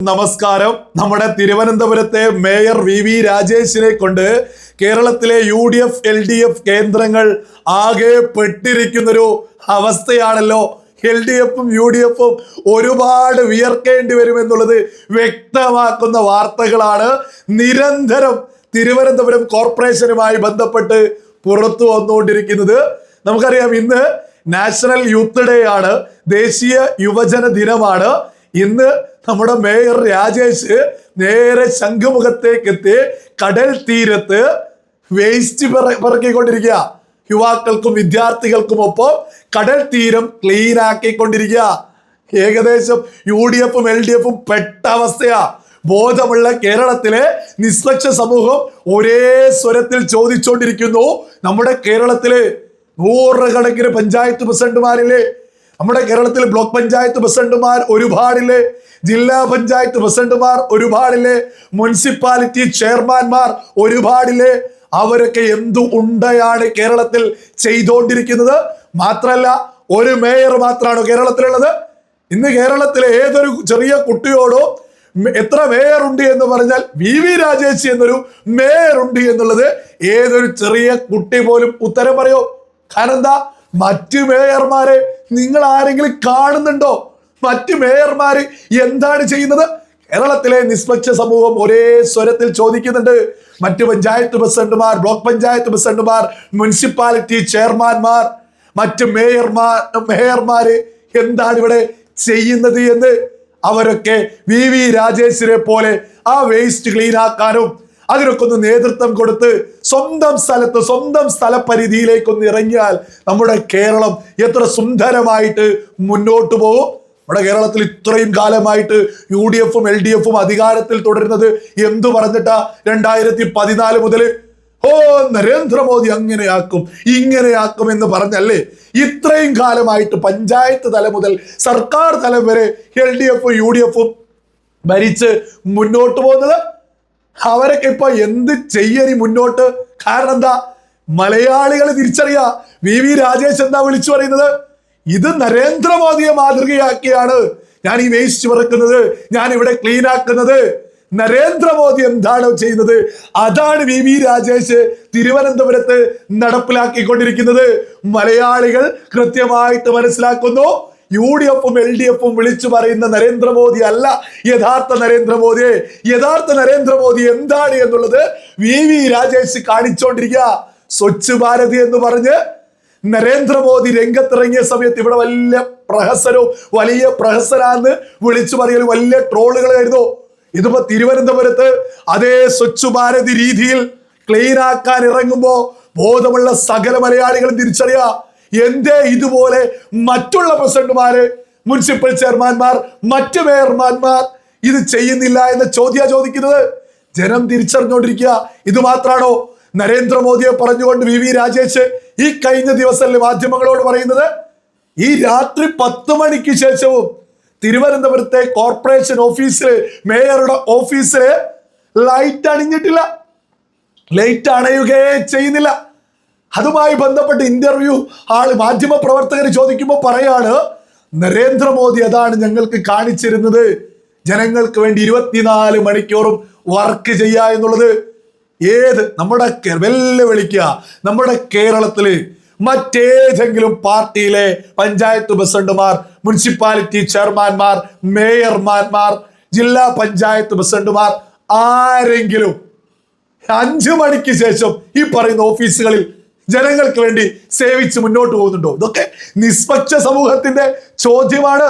നമസ്കാരം. നമ്മുടെ തിരുവനന്തപുരത്തെ മേയർ വി രാജേഷിനെ കൊണ്ട് കേരളത്തിലെ UDF LDF കേന്ദ്രങ്ങൾ ആകെ പെട്ടിരിക്കുന്നൊരു അവസ്ഥയാണല്ലോ. LDFും UDFും ഒരുപാട് വിയർക്കേണ്ടി വരുമെന്നുള്ളത് വ്യക്തമാക്കുന്ന വാർത്തകളാണ് നിരന്തരം തിരുവനന്തപുരം കോർപ്പറേഷനുമായി ബന്ധപ്പെട്ട് പുറത്തു വന്നുകൊണ്ടിരിക്കുന്നത്. നമുക്കറിയാം, ഇന്ന് നാഷണൽ യൂത്ത് ഡേ ആണ്, ദേശീയ യുവജന ദിനമാണ്. ഇന്ന് നമ്മുടെ മേയർ രാജേഷ് നേരെ ശംഖുമുഖത്തേക്ക് എത്തി കടൽ തീരത്ത് വേസ്റ്റ് പിറക്കിക്കൊണ്ടിരിക്കുക. യുവാക്കൾക്കും വിദ്യാർത്ഥികൾക്കും ഒപ്പം കടൽ തീരം ക്ലീൻ ആക്കിക്കൊണ്ടിരിക്കുക. ഏകദേശം UDFും LDFും പെട്ട അവസ്ഥയാ. ബോധമുള്ള കേരളത്തിലെ നിഷ്പക്ഷ സമൂഹം ഒരേ സ്വരത്തിൽ ചോദിച്ചുകൊണ്ടിരിക്കുന്നു, നമ്മുടെ കേരളത്തില് നൂറുകണക്കിന് പഞ്ചായത്ത് പ്രസിഡന്റുമാരില്ലേ, നമ്മുടെ കേരളത്തിൽ ബ്ലോക്ക് പഞ്ചായത്ത് പ്രസിഡന്റുമാർ ഒരുപാടില്ലേ, ജില്ലാ പഞ്ചായത്ത് പ്രസിഡന്റുമാർ ഒരുപാടില്ലേ, മുനിസിപ്പാലിറ്റി ചെയർമാൻമാർ ഒരുപാടില്ലേ, അവരൊക്കെ എന്തു ഉണ്ടയാണ് കേരളത്തിൽ ചെയ്തുകൊണ്ടിരിക്കുന്നത്. മാത്രല്ല, ഒരു മേയർ മാത്രമാണോ കേരളത്തിലുള്ളത്? ഇന്ന് കേരളത്തിലെ ഏതൊരു ചെറിയ കുട്ടിയോടോ എത്ര മേയർ ഉണ്ട് എന്ന് പറഞ്ഞാൽ വി രാജേഷ് എന്നൊരു മേയർ ഉണ്ട് എന്നുള്ളത് ഏതൊരു ചെറിയ കുട്ടി പോലും ഉത്തരം പറയോ? കാരണം എന്താ, മറ്റു മേയർമാരെ നിങ്ങൾ ആരെങ്കിലും കാണുന്നുണ്ടോ? മറ്റു മേയർമാര് എന്താണ് ചെയ്യുന്നത്? കേരളത്തിലെ നിഷ്പക്ഷ സമൂഹം ഒരേ സ്വരത്തിൽ ചോദിക്കുന്നുണ്ട്. മറ്റു പഞ്ചായത്ത് പ്രസിഡന്റുമാർ, ബ്ലോക്ക് പഞ്ചായത്ത് പ്രസിഡന്റുമാർ, മുനിസിപ്പാലിറ്റി ചെയർമാൻമാർ, മറ്റു മേയർമാര് എന്താണ് ഇവിടെ ചെയ്യുന്നത് എന്ന്. അവരൊക്കെ വി രാജേഷിനെ പോലെ ആ വേസ്റ്റ് ക്ലീൻ ആക്കാനും അതിനൊക്കെ ഒന്ന് നേതൃത്വം കൊടുത്ത് സ്വന്തം സ്ഥലത്ത് സ്വന്തം സ്ഥലപരിധിയിലേക്കൊന്ന് ഇറങ്ങിയാൽ നമ്മുടെ കേരളം എത്ര സുന്ദരമായിട്ട് മുന്നോട്ട് പോകും. നമ്മുടെ കേരളത്തിൽ ഇത്രയും കാലമായിട്ട് UDFും LDFും അധികാരത്തിൽ തുടരുന്നത് എന്തു പറഞ്ഞിട്ടാ? 2014 മുതൽ നരേന്ദ്രമോദി അങ്ങനെയാക്കും ഇങ്ങനെയാക്കും എന്ന് പറഞ്ഞല്ലേ ഇത്രയും കാലമായിട്ട് പഞ്ചായത്ത് തലം മുതൽ സർക്കാർ തലം വരെ LDFും UDFും ഭരിച്ച് മുന്നോട്ട് പോകുന്നത്. അവരൊക്കെ ഇപ്പൊ എന്ത് ചെയ്യനി മുന്നോട്ട്? കാരണം എന്താ, മലയാളികൾ തിരിച്ചറിയാ. വി രാജേഷ് എന്താ വിളിച്ചു പറയുന്നത്? ഇത് നരേന്ദ്രമോദിയെ മാതൃകയാക്കിയാണ് ഞാൻ ഈ വേസ്റ്റ് പറക്കുന്നത്, ഞാൻ ഇവിടെ ക്ലീൻ ആക്കുന്നത്. നരേന്ദ്രമോദി എന്താണ് ചെയ്യുന്നത് അതാണ് വി രാജേഷ് തിരുവനന്തപുരത്ത് നടപ്പിലാക്കിക്കൊണ്ടിരിക്കുന്നത്. മലയാളികൾ കൃത്യമായിട്ട് മനസ്സിലാക്കുന്നു, UDFും LDFും വിളിച്ചു പറയുന്ന നരേന്ദ്രമോദി അല്ല യഥാർത്ഥ നരേന്ദ്രമോദി. യഥാർത്ഥ നരേന്ദ്രമോദി എന്താണ് എന്നുള്ളത് വി രാജേഷ് കാണിച്ചുകൊണ്ടിരിക്കുക. സ്വച്ഛ് ഭാരത് എന്ന് പറഞ്ഞ് നരേന്ദ്രമോദി രംഗത്തിറങ്ങിയ സമയത്ത് ഇവിടെ വലിയ പ്രഹസനാന്ന് വിളിച്ചു പറയൽ വലിയ ട്രോളുകളായിരുന്നു. ഇതിപ്പോ തിരുവനന്തപുരത്ത് അതേ സ്വച്ഛ് ഭാരത് രീതിയിൽ ക്ലീൻ ആക്കാൻ ഇറങ്ങുമ്പോ ബോധമുള്ള സകല മലയാളികളും തിരിച്ചറിയാ, എന്തേ ഇതുപോലെ മറ്റുള്ള പ്രസിഡന്റുമാര്, മുനിസിപ്പൽ ചെയർമാൻമാർ, മറ്റു മേയർമാൻമാർ ഇത് ചെയ്യുന്നില്ല എന്ന ചോദിക്കുന്നത്. ജനം തിരിച്ചറിഞ്ഞുകൊണ്ടിരിക്കുക. ഇത് മാത്രാണോ നരേന്ദ്രമോദിയെ പറഞ്ഞുകൊണ്ട് വി രാജേഷ് ഈ കഴിഞ്ഞ ദിവസങ്ങളിലെ മാധ്യമങ്ങളോട് പറയുന്നത്? ഈ രാത്രി 10 മണിക്ക് ശേഷവും തിരുവനന്തപുരത്തെ കോർപ്പറേഷൻ ഓഫീസില്, മേയറുടെ ഓഫീസില് ലൈറ്റ് അണിഞ്ഞിട്ടില്ല, ലൈറ്റ് അണയുകയേ ചെയ്യുന്നില്ല. അതുമായി ബന്ധപ്പെട്ട് ഇന്റർവ്യൂ മാധ്യമ പ്രവർത്തകർ ചോദിക്കുമ്പോൾ പറയാണ്, നരേന്ദ്രമോദി അതാണ് ഞങ്ങൾക്ക് കാണിച്ചിരുന്നത്, ജനങ്ങൾക്ക് വേണ്ടി 24 മണിക്കൂറും വർക്ക് ചെയ്യുക എന്നുള്ളത്. നമ്മുടെ വെല്ലുവിളിക്കുക, നമ്മുടെ കേരളത്തില് മറ്റേതെങ്കിലും പാർട്ടിയിലെ പഞ്ചായത്ത് പ്രസിഡന്റുമാർ, മുനിസിപ്പാലിറ്റി ചെയർമാൻമാർ, മേയർമാൻമാർ, ജില്ലാ പഞ്ചായത്ത് പ്രസിഡന്റുമാർ ആരെങ്കിലും 5 മണിക്ക് ശേഷം ഈ പറയുന്ന ഓഫീസുകളിൽ ജനങ്ങൾക്ക് വേണ്ടി സേവിച്ച് മുന്നോട്ട് പോകുന്നുണ്ടോ? ഇതൊക്കെ നിഷ്പക്ഷ സമൂഹത്തിന്റെ ചോദ്യമാണ്.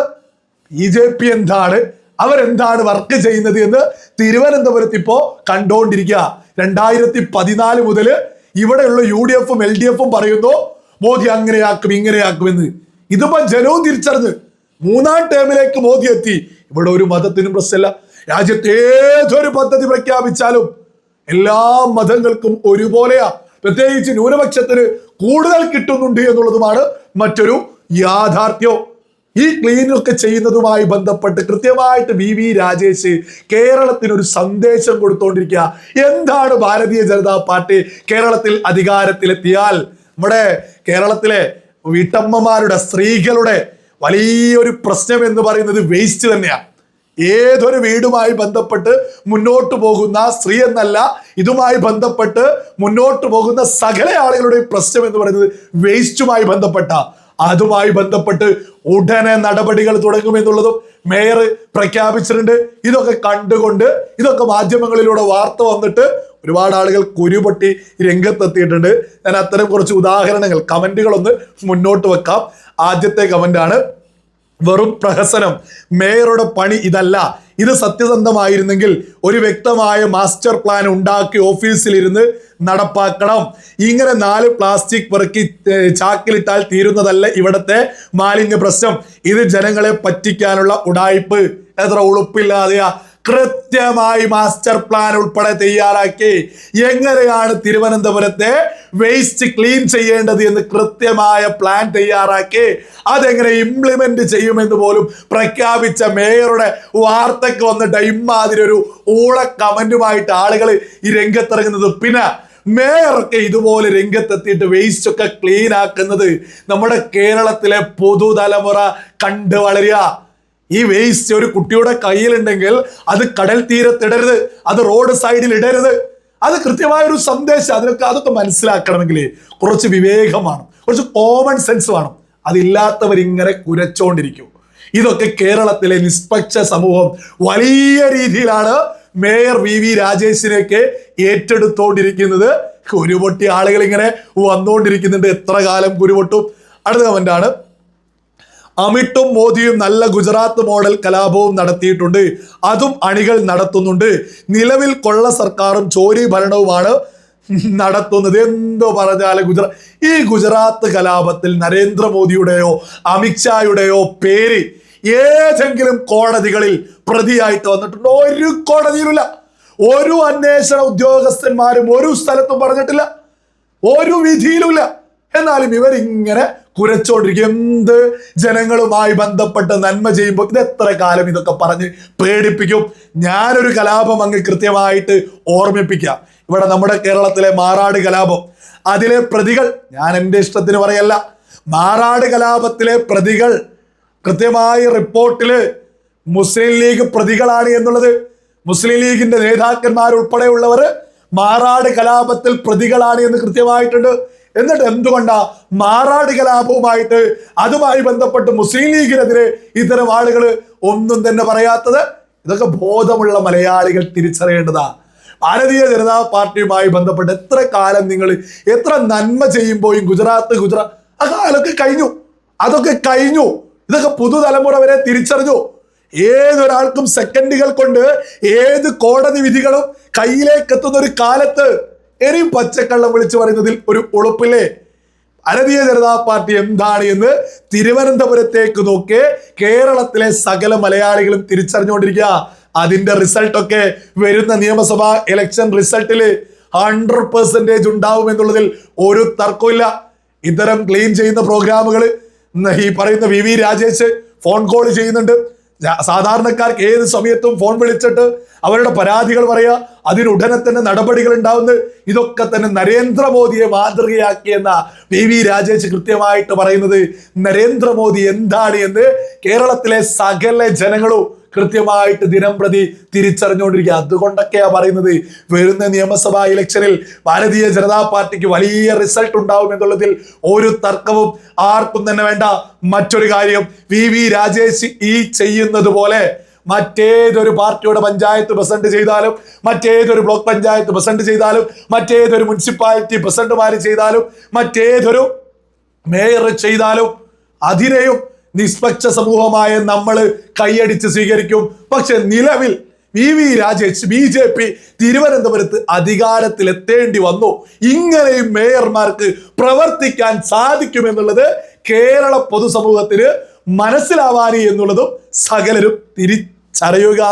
BJP എന്താണ്, അവരെന്താണ് വർക്ക് ചെയ്യുന്നത് എന്ന് തിരുവനന്തപുരത്ത് ഇപ്പോ കണ്ടുകൊണ്ടിരിക്കുക. 2014 മുതൽ ഇവിടെയുള്ള UDFും LDFും പറയുന്നു മോദി അങ്ങനെയാക്കും ഇങ്ങനെയാക്കുമെന്ന്. ഇതിപ്പോ ജനവും തിരിച്ചറിഞ്ഞ് 3ാം ടേമിലേക്ക് മോദി എത്തി. ഇവിടെ ഒരു മതത്തിനും പ്രശ്നമില്ല. രാജ്യത്ത് ഏതൊരു പദ്ധതി പ്രഖ്യാപിച്ചാലും എല്ലാ മതങ്ങൾക്കും ഒരുപോലെയാ. പ്രത്യേകിച്ച് ന്യൂനപക്ഷത്തിന് കൂടുതൽ കിട്ടുന്നുണ്ട് എന്നുള്ളതുമാണ് മറ്റൊരു യാഥാർത്ഥ്യം. ഈ ക്ലീനൊക്കെ ചെയ്യുന്നതുമായി ബന്ധപ്പെട്ട് കൃത്യമായിട്ട് വി രാജേഷ് കേരളത്തിനൊരു സന്ദേശം കൊടുത്തുകൊണ്ടിരിക്കുക. എന്താണ് ഭാരതീയ ജനതാ പാർട്ടി കേരളത്തിൽ അധികാരത്തിലെത്തിയാൽ നമ്മുടെ കേരളത്തിലെ വീട്ടമ്മമാരുടെ, സ്ത്രീകളുടെ വലിയൊരു പ്രശ്നം എന്ന് പറയുന്നത് വേസ്റ്റ് തന്നെയാണ്. ഏതൊരു വീടുമായി ബന്ധപ്പെട്ട് മുന്നോട്ട് പോകുന്ന സ്ത്രീ എന്നല്ല, ഇതുമായി ബന്ധപ്പെട്ട് മുന്നോട്ട് പോകുന്ന സകല ആളുകളുടെയും പ്രശ്നം എന്ന് പറയുന്നത് വേസ്റ്റുമായി ബന്ധപ്പെട്ട, അതുമായി ബന്ധപ്പെട്ട് ഉടനെ നടപടികൾ തുടങ്ങുമെന്നുള്ളതും മേയർ പ്രഖ്യാപിച്ചിട്ടുണ്ട്. ഇതൊക്കെ കണ്ടുകൊണ്ട്, ഇതൊക്കെ മാധ്യമങ്ങളിലൂടെ വാർത്ത വന്നിട്ട് ഒരുപാട് ആളുകൾ കുരുപൊട്ടി രംഗത്തെത്തിയിട്ടുണ്ട്. ഞാൻ അത്തരം കുറച്ച് ഉദാഹരണങ്ങൾ, കമന്റുകളൊന്ന് മുന്നോട്ട് വെക്കാം. ആദ്യത്തെ കമന്റാണ്: വെറും പ്രഹസനം, മേയറുടെ പണി ഇതല്ല. ഇത് സത്യസന്ധമായിരുന്നെങ്കിൽ ഒരു വ്യക്തമായ മാസ്റ്റർ പ്ലാൻ ഉണ്ടാക്കി ഓഫീസിലിരുന്ന് നടപ്പാക്കണം. ഇങ്ങനെ 4 പ്ലാസ്റ്റിക് പെറുക്കി ചാക്കിലിട്ടാൽ തീരുന്നതല്ല ഇവിടത്തെ മാലിന്യ പ്രശ്നം. ഇത് ജനങ്ങളെ പറ്റിക്കാനുള്ള ഉഡായിപ്പ്. എത്ര ഉളുപ്പില്ലാതെയാ! കൃത്യമായി മാസ്റ്റർ പ്ലാൻ ഉൾപ്പെടെ തയ്യാറാക്കി എങ്ങനെയാണ് തിരുവനന്തപുരത്തെ വേസ്റ്റ് ക്ലീൻ ചെയ്യേണ്ടത് എന്ന് കൃത്യമായ പ്ലാൻ തയ്യാറാക്കി അതെങ്ങനെ ഇംപ്ലിമെന്റ് ചെയ്യുമെന്ന് പോലും പ്രഖ്യാപിച്ച മേയറുടെ വാർത്തക്ക് വന്നിട്ട് ഇമാതിരി ഒരു ഊള കമന്റുമായിട്ട് ആളുകൾ ഈ രംഗത്തിറങ്ങുന്നത്. പിന്നെ മേയറൊക്കെ ഇതുപോലെ രംഗത്തെത്തിയിട്ട് വേസ്റ്റ് ഒക്കെ ക്ലീൻ ആക്കുന്നത് നമ്മുടെ കേരളത്തിലെ പുതുതലമുറ കണ്ടു വളരുക. ഈ വേസ്റ്റ് ഒരു കുട്ടിയുടെ കയ്യിലുണ്ടെങ്കിൽ അത് കടൽ തീരത്തിടരുത്, അത് റോഡ് സൈഡിൽ ഇടരുത്. അത് കൃത്യമായ ഒരു സന്ദേശം. അതൊക്കെ മനസ്സിലാക്കണമെങ്കിൽ കുറച്ച് വിവേകമാണ്, കുറച്ച് കോമൺ സെൻസ് വേണം. അതില്ലാത്തവരിങ്ങനെ കുരച്ചോണ്ടിരിക്കും. ഇതൊക്കെ കേരളത്തിലെ നിഷ്പക്ഷ സമൂഹം വലിയ രീതിയിലാണ് മേയർ VV രാജേഷിനെയൊക്കെ ഏറ്റെടുത്തോണ്ടിരിക്കുന്നത്. കുരുപൊട്ടി ആളുകൾ ഇങ്ങനെ വന്നുകൊണ്ടിരിക്കുന്നുണ്ട്. എത്ര കാലം കുരുപൊട്ടും? അടുത്ത കമന്റാണ്: അമിട്ടും മോദിയും നല്ല ഗുജറാത്ത് മോഡൽ കലാപവും നടത്തിയിട്ടുണ്ട്, അതും അണികൾ നടത്തുന്നുണ്ട്. നിലവിൽ കൊള്ള സർക്കാരും ചോരി ഭരണവുമാണ് നടത്തുന്നത്. എന്തോ പറഞ്ഞാല് ഈ ഗുജറാത്ത് കലാപത്തിൽ നരേന്ദ്രമോദിയുടെയോ അമിത്ഷായുടെയോ പേര് ഏതെങ്കിലും കോടതികളിൽ പ്രതിയായിട്ട് വന്നിട്ടുണ്ടോ? ഒരു കോടതിയിലുമില്ല. ഒരു അന്വേഷണ ഉദ്യോഗസ്ഥന്മാരും ഒരു സ്ഥലത്തും പറഞ്ഞിട്ടില്ല, ഒരു വിധിയിലുമില്ല. എന്നാലും ഇവരിങ്ങനെ കുരച്ചോണ്ടിരിക്കും. എന്ത് ജനങ്ങളുമായി ബന്ധപ്പെട്ട് നന്മ ചെയ്യുമ്പോൾ ഇത് എത്ര കാലം ഇതൊക്കെ പറഞ്ഞ് പേടിപ്പിക്കും. ഞാനൊരു കലാപം അങ്ങ് കൃത്യമായിട്ട് ഓർമ്മിപ്പിക്കാം. ഇവിടെ നമ്മുടെ കേരളത്തിലെ മാറാട് കലാപം, അതിലെ പ്രതികൾ, ഞാൻ എൻ്റെ ഇഷ്ടത്തിന് പറയല്ല, മാറാട് കലാപത്തിലെ പ്രതികൾ കൃത്യമായി റിപ്പോർട്ടില് മുസ്ലിം ലീഗ് പ്രതികളാണ് എന്നുള്ളത്, മുസ്ലിം ലീഗിന്റെ നേതാക്കന്മാരുൾപ്പെടെയുള്ളവർ മാറാട് കലാപത്തിൽ പ്രതികളാണ് എന്ന് കൃത്യമായിട്ടുണ്ട്. എന്നിട്ട് എന്തുകൊണ്ടാ മാറാട് കലാപവുമായിട്ട് അതുമായി ബന്ധപ്പെട്ട് മുസ്ലിം ലീഗിനെതിരെ ഇത്തരം ആളുകൾ ഒന്നും തന്നെ പറയാത്തത്? ഇതൊക്കെ ബോധമുള്ള മലയാളികൾ തിരിച്ചറിയേണ്ടതാ. ഭാരതീയ ജനതാ പാർട്ടിയുമായി ബന്ധപ്പെട്ട് എത്ര കാലം നിങ്ങൾ എത്ര നന്മ ചെയ്യുമ്പോഴും ഗുജറാത്ത് ആ കാലമൊക്കെ കഴിഞ്ഞു, അതൊക്കെ കഴിഞ്ഞു. ഇതൊക്കെ പുതുതലമുറ വരെ തിരിച്ചറിഞ്ഞു. ഏതൊരാൾക്കും സെക്കൻഡുകൾ കൊണ്ട് ഏത് കോടതി വിധികളും കയ്യിലേക്ക് എത്തുന്ന ഒരു കാലത്ത് ഇനിയും പച്ചക്കള്ളം വിളിച്ചു പറയുന്നതിൽ ഒരു ഉളുപ്പില്ലേ? ഭാരതീയ ജനതാ പാർട്ടി എന്താണ് എന്ന് തിരുവനന്തപുരത്തേക്ക് നോക്കി കേരളത്തിലെ സകല മലയാളികളും തിരിച്ചറിഞ്ഞുകൊണ്ടിരിക്കുക. അതിന്റെ റിസൾട്ടൊക്കെ വരുന്ന നിയമസഭാ ഇലക്ഷൻ റിസൾട്ടില് 100% ഉണ്ടാവും എന്നുള്ളതിൽ ഒരു തർക്കമില്ല. ഇത്തരം ക്ലീൻ ചെയ്യുന്ന പ്രോഗ്രാമുകൾ ഈ പറയുന്ന VV രാജേഷ് ഫോൺ കോൾ ചെയ്യുന്നുണ്ട്. സാധാരണക്കാർക്ക് ഏത് സമയത്തും ഫോൺ വിളിച്ചിട്ട് അവരുടെ പരാതികൾ പറയുക, അതിനുടനെ തന്നെ നടപടികൾ ഉണ്ടാവുന്നത്. ഇതൊക്കെ തന്നെ നരേന്ദ്രമോദിയെ മാതൃകയാക്കിയെന്ന VV രാജേഷ് കൃത്യമായിട്ട് പറയുന്നത്. നരേന്ദ്രമോദി എന്താണ് എന്ന് കേരളത്തിലെ സകല ജനങ്ങളും കൃത്യമായിട്ട് ദിനം പ്രതി തിരിച്ചറിഞ്ഞുകൊണ്ടിരിക്കുക. അതുകൊണ്ടൊക്കെയാ പറയുന്നത് വരുന്ന നിയമസഭാ ഇലക്ഷനിൽ ഭാരതീയ ജനതാ പാർട്ടിക്ക് വലിയ റിസൾട്ട് ഉണ്ടാവും എന്നുള്ളതിൽ ഒരു തർക്കവും ആർക്കും തന്നെ വേണ്ട. മറ്റൊരു കാര്യം, VV രാജേഷ് ഈ ചെയ്യുന്നത് പോലെ മറ്റേതൊരു പാർട്ടിയുടെ പഞ്ചായത്ത് പ്രസിഡന്റ് ചെയ്താലും, മറ്റേതൊരു ബ്ലോക്ക് പഞ്ചായത്ത് പ്രസിഡന്റ് ചെയ്താലും, മറ്റേതൊരു മുനിസിപ്പാലിറ്റി പ്രസിഡന്റുമാർ ചെയ്താലും, മറ്റേതൊരു മേയർ ചെയ്താലും അതിനെയും നിഷ്പക്ഷ സമൂഹമായ നമ്മൾ കൈയടിച്ച് സ്വീകരിക്കും. പക്ഷെ നിലവിൽ VV രാജേഷ് BJP തിരുവനന്തപുരത്ത് അധികാരത്തിലെത്തേണ്ടി വന്നു. ഇങ്ങനെയും മേയർമാർക്ക് പ്രവർത്തിക്കാൻ സാധിക്കുമെന്നുള്ളത് കേരള പൊതുസമൂഹത്തിന് മനസ്സിലാവാനി എന്നുള്ളതും സകലരും തിരിച്ചറിയുക.